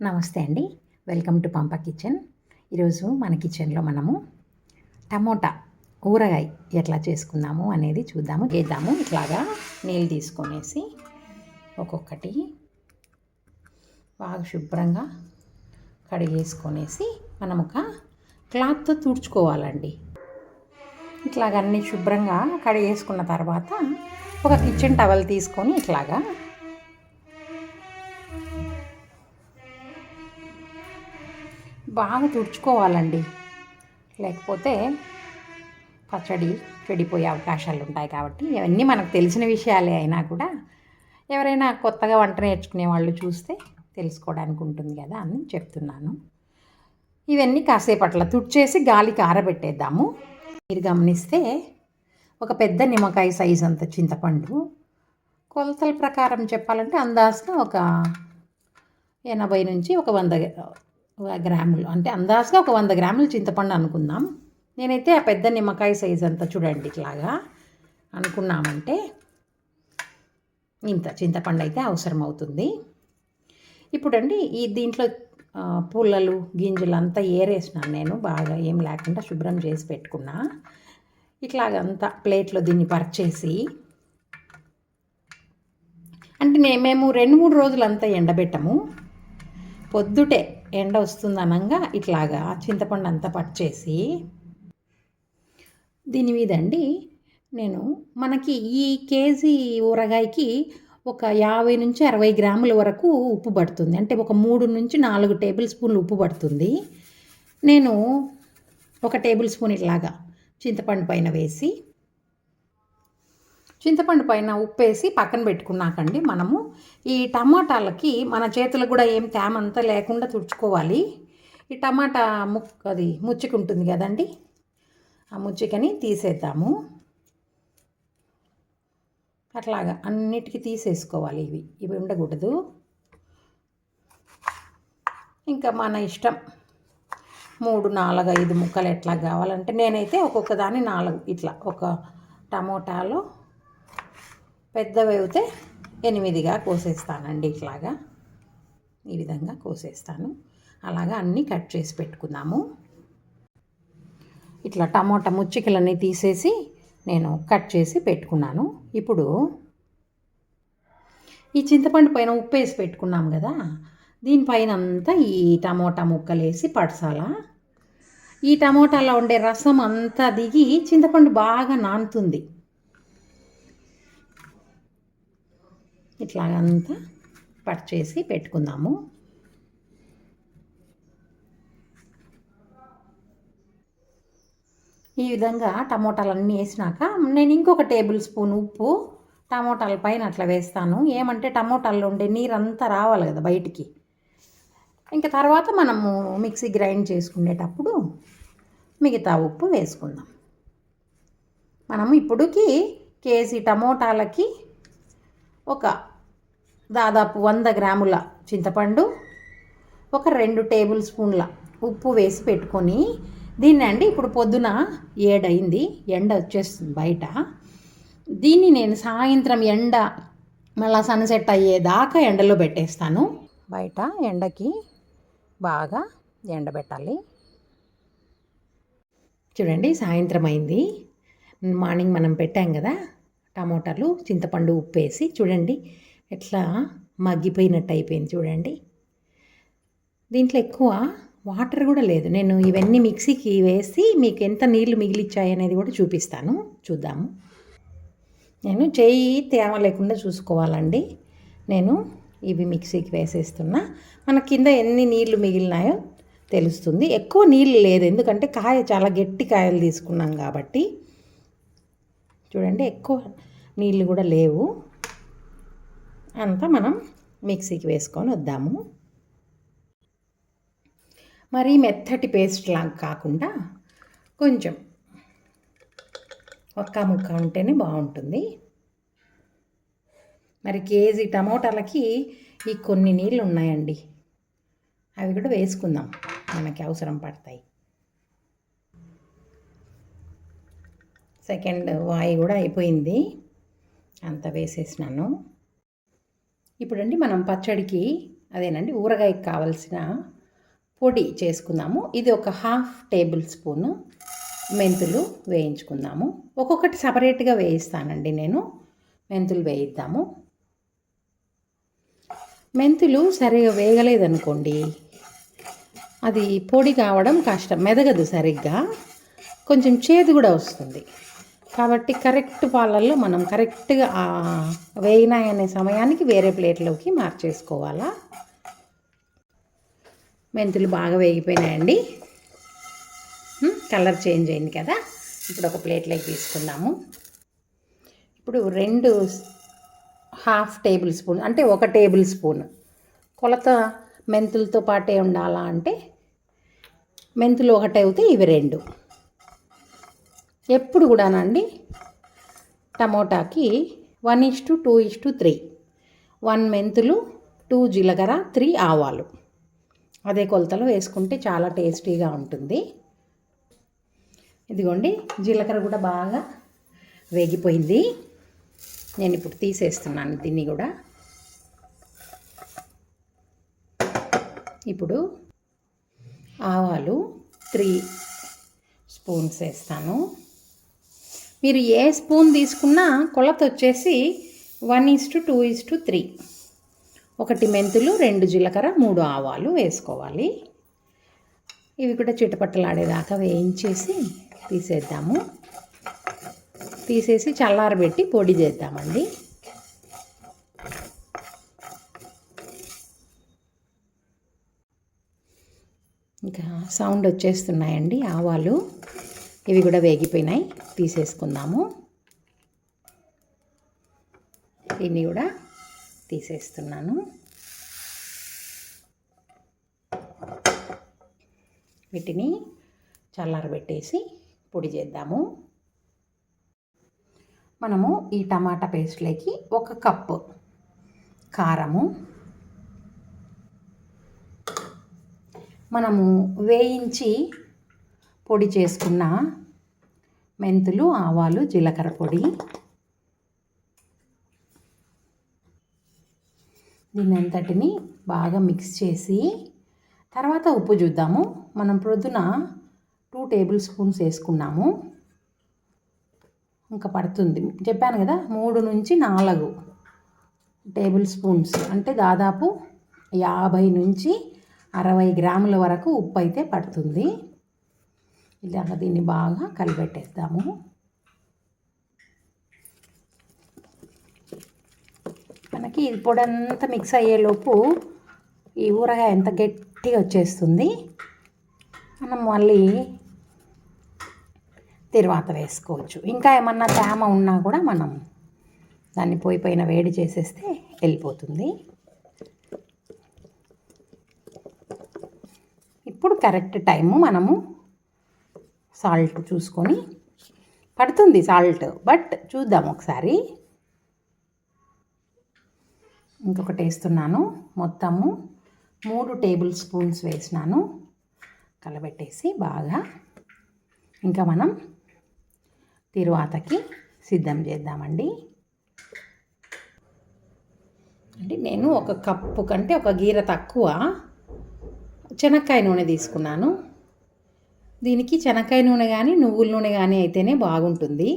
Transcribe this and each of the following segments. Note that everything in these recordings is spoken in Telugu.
నమస్తే అండి. వెల్కమ్ టు పంప కిచెన్. ఈరోజు మన కిచెన్లో మనము టమోటా ఊరగాయ ఎట్లా చేసుకుందాము అనేది చూద్దాము. చేద్దాము. ఇట్లాగా నీళ్ళు తీసుకొనేసి ఒక్కొక్కటి బాగా శుభ్రంగా కడిగేసుకొనేసి మనం ఒక క్లాత్తో తుడుచుకోవాలండి. ఇట్లాగ అన్నీ శుభ్రంగా కడిగేసుకున్న తర్వాత ఒక కిచెన్ టవల్ తీసుకొని ఇట్లాగా బాగా తుడుచుకోవాలండి. లేకపోతే పచ్చడి చెడిపోయే అవకాశాలు ఉంటాయి. కాబట్టి ఇవన్నీ మనకు తెలిసిన విషయాలే అయినా కూడా ఎవరైనా కొత్తగా వంట నేర్చుకునే వాళ్ళు చూస్తే తెలుసుకోవడానికి ఉంటుంది కదా అని చెప్తున్నాను. ఇవన్నీ కాసేపు అట్లా తుడిచేసి గాలికి ఆరబెట్టేద్దాము. మీరు గమనిస్తే ఒక పెద్ద నిమ్మకాయ సైజు అంత చింతపండు, కొలతల ప్రకారం చెప్పాలంటే అందాజుగా ఒక 80 నుంచి ఒక 100 గ్రాములు, అంటే అందాజుగా ఒక 100 గ్రాములు చింతపండు అనుకుందాం. నేనైతే ఆ పెద్ద నిమ్మకాయ సైజ్ అంతా చూడండి ఇట్లాగా అనుకున్నామంటే ఇంత చింతపండు అయితే అవసరం అవుతుంది. ఇప్పుడండి దీంట్లో పుల్లలు గింజలు అంతా ఏరేసినాను నేను, బాగా ఏం లేకుండా శుభ్రం చేసి పెట్టుకున్నా. ఇట్లాగంతా ప్లేట్లో దీన్ని పరిచేసి, అంటే మేము 2-3 రోజులంతా ఎండబెట్టము. పొద్దుటే ఎండ వస్తుందనంగా ఇట్లాగా చింతపండు అంతా పచ్చేసి దీని మీదండి నేను మనకి ఈ కేజీ ఊరగాయకి ఒక 50 నుంచి 60 గ్రాముల వరకు ఉప్పు పడుతుంది. అంటే ఒక 3 నుంచి 4 టేబుల్ స్పూన్లు ఉప్పు పడుతుంది. నేను ఒక టేబుల్ స్పూన్ ఇట్లాగా చింతపండు పైన వేసి, చింతపండు పైన ఉప్పు వేసి పక్కన పెట్టుకున్నాకండి మనము ఈ టమాటాలకి మన చేతులకు కూడా ఏం తేమంతా లేకుండా తుడుచుకోవాలి. ఈ టమాటా అది ముచ్చిక ఉంటుంది కదండి, ఆ ముచ్చికని తీసేద్దాము. అట్లాగా అన్నిటికీ తీసేసుకోవాలి. ఇవి ఉండకూడదు. ఇంకా మన ఇష్టం 3, 4, 5 ముక్కలు ఎట్లా కావాలంటే, నేనైతే ఒక్కొక్క దాన్ని 4 ఇట్లా, ఒక టమోటాలో పెద్దవి అయితే 8గా కోసేస్తానండి. ఇట్లాగా ఈ విధంగా కోసేస్తాను. అలాగా అన్నీ కట్ చేసి పెట్టుకుందాము. ఇట్లా టమోటా ముచ్చికలన్నీ తీసేసి నేను కట్ చేసి పెట్టుకున్నాను. ఇప్పుడు ఈ చింతపండు పైన ఉప్పు వేసి పెట్టుకున్నాం కదా, దీనిపైన అంతా ఈ టమోటా ముక్కలు వేసి పడసాల. ఈ టమోటాలో ఉండే రసం అంతా దిగి చింతపండు బాగా నానుతుంది. ఇట్లాగంతా పర్చేసి పెట్టుకుందాము. ఈ విధంగా టమోటాలన్నీ వేసినాక నేను ఇంకొక టేబుల్ స్పూన్ ఉప్పు టమోటాల పైన అట్లా వేస్తాను. ఏమంటే టమోటాల్లో ఉండే నీరంతా రావాలి కదా బయటికి. ఇంకా తర్వాత మనము మిక్సీ గ్రైండ్ చేసుకునేటప్పుడు మిగతా ఉప్పు వేసుకుందాం. మనము ఇప్పుడుకి కేజీ టమోటాలకి ఒక దాదాపు 100 గ్రాముల చింతపండు, ఒక 2 టేబుల్ స్పూన్ల ఉప్పు వేసి పెట్టుకొని దీన్ని అండి ఇప్పుడు పొద్దున 7 అయింది, ఎండ వచ్చేస్తుంది బయట. దీన్ని నేను సాయంత్రం ఎండ మళ్ళీ సన్సెట్ అయ్యేదాకా ఎండలో పెట్టేస్తాను. బయట ఎండకి బాగా ఎండబెట్టాలి. చూడండి సాయంత్రం అయింది. మార్నింగ్ మనం పెట్టాం కదా టమోటాలు, చింతపండు ఉప్పు వేసి, చూడండి ఎట్లా మగ్గిపోయినట్టు అయిపోయింది. చూడండి దీంట్లో ఎక్కువ వాటర్ కూడా లేదు. నేను ఇవన్నీ మిక్సీకి వేసి మీకు ఎంత నీళ్లు మిగిలిచ్చాయి అనేది కూడా చూపిస్తాను. చూద్దాము. నేను చేయి తేమ లేకుండా చూసుకోవాలండి. నేను ఇవి మిక్సీకి వేసేస్తున్నా. మన కింద ఎన్ని నీళ్లు మిగిలినాయో తెలుస్తుంది. ఎక్కువ నీళ్ళు లేదు, ఎందుకంటే కాయ చాలా గట్టి కాయలు తీసుకున్నాం కాబట్టి. చూడండి ఎక్కువ నీళ్ళు కూడా లేవు. అంతా మనం మిక్సీకి వేసుకొని వద్దాము. మరీ మెత్తటి పేస్ట్ లాగా కాకుండా కొంచెం ఒక్క ముక్క ఉంటేనే బాగుంటుంది. మరి కేజీ టమోటాలకి ఈ కొన్ని నీళ్ళు ఉన్నాయండి, అవి కూడా వేసుకుందాం, మనకి అవసరం పడతాయి. సెకండ్ వాయి కూడా అయిపోయింది, అంత వేసేసినాను. ఇప్పుడండి మనం పచ్చడికి అదేనండి ఊరగాయకి కావలసిన పొడి చేసుకుందాము. ఇది ఒక 1/2 టేబుల్ స్పూను మెంతులు వేయించుకుందాము. ఒక్కొక్కటి సపరేట్గా వేయిస్తానండి నేను. మెంతులు వేయిద్దాము. మెంతులు సరిగా వేగలేదనుకోండి, అది పొడి కావడం కష్టం, మెదగదు సరిగ్గా, కొంచెం చేదు కూడా వస్తుంది. కాబట్టి కరెక్ట్ పాలల్లో మనం కరెక్ట్గా వేగినాయనే సమయానికి వేరే ప్లేట్లోకి మార్చేసుకోవాలా. మెంతులు బాగా వేగిపోయినాయండి, కలర్ చేంజ్ అయింది కదా. ఇప్పుడు ఒక ప్లేట్లోకి తీసుకుందాము. ఇప్పుడు 2.5 టేబుల్ స్పూన్ అంటే 1 టేబుల్ స్పూన్ కొలత మెంతులతో పాటే ఉండాలా అంటే మెంతులు 1 అయితే ఇవి 2. ఎప్పుడు కూడానండి టమోటాకి 1:2:3, 1 మెంతులు, 2 జీలకర్ర, 3 ఆవాలు అదే కొలతలో వేసుకుంటే చాలా టేస్టీగా ఉంటుంది. ఇదిగోండి జీలకర్ర కూడా బాగా వేగిపోయింది. నేను ఇప్పుడు తీసేస్తున్నాను దీన్ని కూడా. ఇప్పుడు ఆవాలు 3 స్పూన్స్ వేస్తాను. మీరు ఏ స్పూన్ తీసుకున్నా కొలత వచ్చేసి 1:2:3. 1 మెంతులు, 2 జీలకర్ర, 3 ఆవాలు వేసుకోవాలి. ఇవి కూడా చిటపట్టలాడేదాకా వేయించేసి తీసేద్దాము. తీసేసి చల్లారబెట్టి పొడి చేద్దామండి. ఇంకా సౌండ్ వచ్చేస్తున్నాయండి ఆవాలు. ఇవి కూడా వేగిపోయినాయి, తీసేసుకుందాము. దీన్ని కూడా తీసేస్తున్నాను. వీటిని చల్లారబెట్టేసి పొడి చేద్దాము. మనము ఈ టమాటా పేస్ట్లోకి 1 కప్పు కారము, మనము వేయించి పొడి చేసుకున్న మెంతులు, ఆవాలు, జీలకర్ర పొడి, దీన్ని అంతటిని బాగా మిక్స్ చేసి తర్వాత ఉప్పు చూద్దాము. మనం ప్రొద్దున 2 టేబుల్ స్పూన్స్ వేసుకున్నాము, ఇంకా పడుతుంది చెప్పాను కదా. 3 నుంచి 4 టేబుల్ స్పూన్స్ అంటే దాదాపు 50 నుంచి 60 గ్రాముల వరకు ఉప్పు అయితే పడుతుంది. ఇలాగ దీన్ని బాగా కలిపెట్టేద్దాము. మనకి ఈ పొడి అంతా మిక్స్ అయ్యేలోపు ఈ ఊరగాయ ఎంత గట్టిగా వచ్చేస్తుంది. మనం మళ్ళీ తిరువాత వేసుకోవచ్చు. ఇంకా ఏమన్నా తేమ ఉన్నా కూడా మనం దాన్ని పైన వేడి చేసేస్తే వెళ్ళిపోతుంది. ఇప్పుడు కరెక్ట్ టైము మనము సాల్ట్ చూసుకొని, పడుతుంది సాల్ట్, బట్ చూద్దాం ఒకసారి. ఇంకొకటి వేస్తున్నాను. మొత్తము 3 టేబుల్ స్పూన్స్ వేసినాను. కలబెట్టేసి బాగా ఇంకా మనం తిరువాతకి సిద్ధం చేద్దామండి. అంటే నేను 1 కప్పు కంటే 1 గీర తక్కువ శనక్కాయ నూనె తీసుకున్నాను. దీనికి శనక్కాయ నూనె కానీ నువ్వుల నూనె కానీ అయితేనే బాగుంటుంది.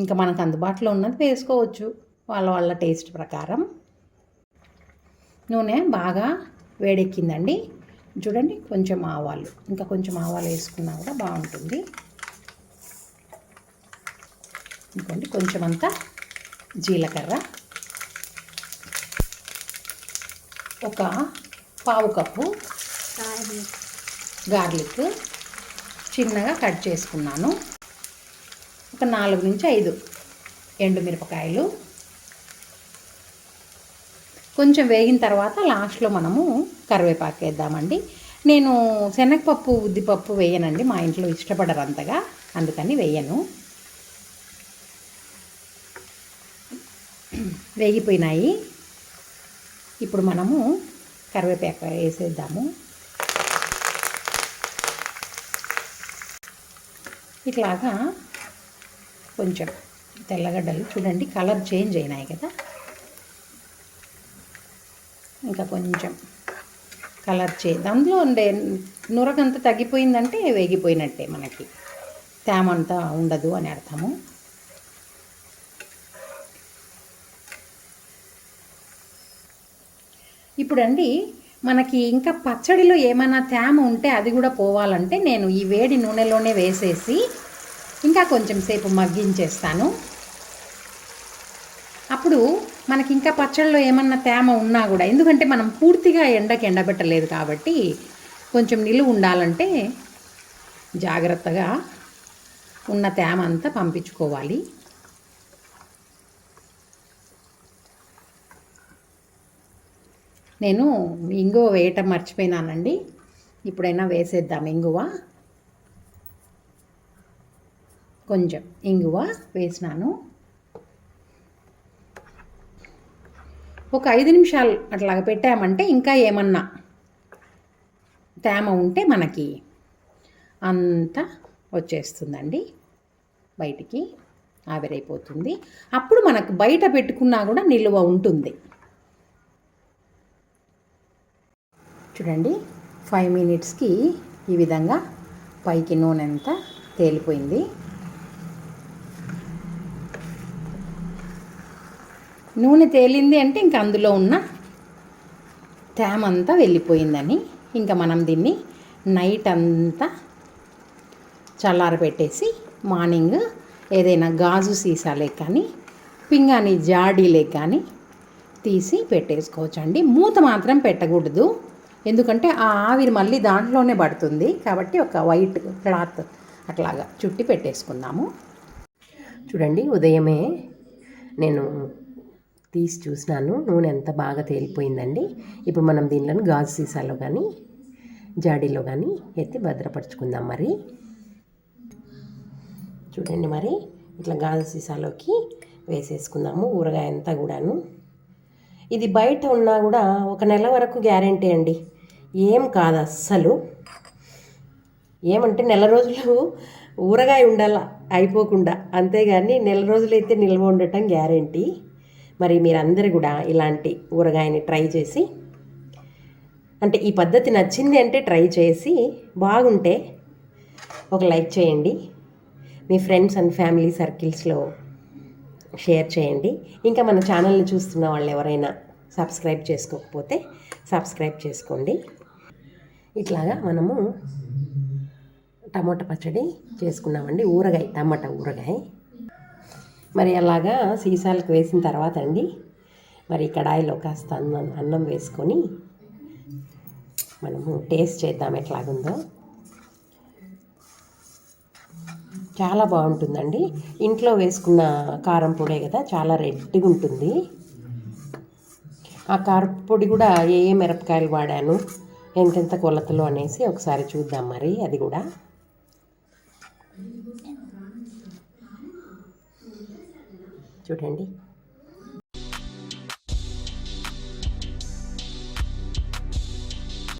ఇంకా మనకు అందుబాటులో ఉన్నది వేసుకోవచ్చు వాళ్ళ టేస్ట్ ప్రకారం. నూనె బాగా వేడెక్కిందండి. చూడండి, కొంచెం ఆవాలు, ఇంకా కొంచెం ఆవాలు వేసుకున్నా కూడా బాగుంటుంది. ఇంకోండి కొంచెం అంతా జీలకర్ర, 1/4 కప్పు గార్లిక్ చిన్నగా కట్ చేసుకున్నాను. 4 నుంచి 5 ఎండుమిరపకాయలు. కొంచెం వేగిన తర్వాత లాస్ట్లో మనము కరివేపాకు వేద్దామండి. నేను శనగపప్పు, ఉద్దిపప్పు వేయనండి, మా ఇంట్లో ఇష్టపడరు అంతగా, అందుకని వేయను. వేగిపోయినాయి. ఇప్పుడు మనము కరివేపాకు వేసేద్దాము. ఇట్లాగా కొంచెం తెల్లగడ్డలు చూడండి కలర్ చేంజ్ అయినాయి కదా. ఇంకా కొంచెం కలర్ అందులో ఉండే నురగంతా తగ్గిపోయిందంటే వేగిపోయినట్టే, మనకి తేమ అంతా ఉండదు అని అర్థము. ఇప్పుడండి మనకి ఇంకా పచ్చడిలో ఏమైనా తేమ ఉంటే అది కూడా పోవాలంటే నేను ఈ వేడి నూనెలోనే వేసేసి ఇంకా కొంచెం సేపు మగ్గించేస్తాను. అప్పుడు మనకి ఇంకా పచ్చడిలో ఏమన్నా తేమ ఉన్నా కూడా, ఎందుకంటే మనం పూర్తిగా ఎండకి ఎండబెట్టలేదు కాబట్టి కొంచెం నిలువ ఉండాలంటే జాగ్రత్తగా ఉన్న తేమ అంతా పంపించుకోవాలి. నేను ఇంగువ వేయటం మర్చిపోయినానండి, ఇప్పుడైనా వేసేద్దాం. కొంచెం ఇంగువ వేసినాను. ఒక 5 నిమిషాలు అట్లాగా పెట్టామంటే ఇంకా ఏమన్నా తేమ ఉంటే మనకి అంతా వచ్చేస్తుందండి, బయటికి ఆవిరైపోతుంది. అప్పుడు మనకు బయట పెట్టుకున్నా కూడా నిల్వ ఉంటుంది. చూడండి, 5 మినిట్స్కి ఈ విధంగా పైకి నూనె అంతా తేలిపోయింది. నూనె తేలింది అంటే ఇంకా అందులో ఉన్న తేమ అంతా వెళ్ళిపోయిందని. ఇంకా మనం దీన్ని నైట్ అంతా చల్లారబెట్టేసి మార్నింగ్ ఏదైనా గాజు సీసాలే కానీ పింగాణి జాడీలే కానీ తీసి పెట్టేసుకోవచ్చండి. మూత మాత్రం పెట్టకూడదు, ఎందుకంటే ఆ ఆవిరి మళ్ళీ దాంట్లోనే పడుతుంది. కాబట్టి ఒక వైట్ క్లాత్ అట్లాగా చుట్టి పెట్టేసుకుందాము. చూడండి, ఉదయమే నేను తీసి చూసినాను, నూనె ఎంత బాగా తేలిపోయిందండి. ఇప్పుడు మనం దీనిలో గాజు సీసాలో కానీ జాడీలో కానీ ఎత్తి భద్రపరుచుకుందాం. మరి చూడండి, మరి ఇట్లా గాజు సీసాలోకి వేసేసుకుందాము ఊరగాయ అంతా కూడాను. ఇది బయట ఉన్నా కూడా 1 నెల వరకు గ్యారెంటీ అండి, ఏం కాదు అస్సలు. ఏమంటే నెల రోజులు ఊరగాయ ఉండాల అయిపోకుండా, అంతేగాని నెల రోజులైతే నిల్వ ఉండటం గ్యారెంటీ. మరి మీరందరూ కూడా ఇలాంటి ఊరగాయని ట్రై చేసి, అంటే ఈ పద్ధతి నచ్చింది అంటే ట్రై చేసి బాగుంటే ఒక లైక్ చేయండి, మీ ఫ్రెండ్స్ అండ్ ఫ్యామిలీ సర్కిల్స్లో షేర్ చేయండి. ఇంకా మన ఛానల్ని చూస్తున్న వాళ్ళు ఎవరైనా సబ్స్క్రైబ్ చేసుకోకపోతే సబ్స్క్రైబ్ చేసుకోండి. ఇట్లాగా మనము టమాటా పచ్చడి చేసుకున్నామండి, ఊరగాయ, టమాటా ఊరగాయ. మరి అలాగా సీసాలకు వేసిన తర్వాత అండి, మరి కడాయిలో కాస్త అన్నం వేసుకొని మనము టేస్ట్ చేద్దాం ఎట్లాగుందో. చాలా బాగుంటుందండి. ఇంట్లో వేసుకున్న కారం పొడే కదా, చాలా రెడ్గా ఉంటుంది. ఆ కారం పొడి కూడా ఏ మిరపకాయలు వాడాను, ఎంతెంత కొలతలు అనేసి ఒకసారి చూద్దాం. మరి అది కూడా చూడండి.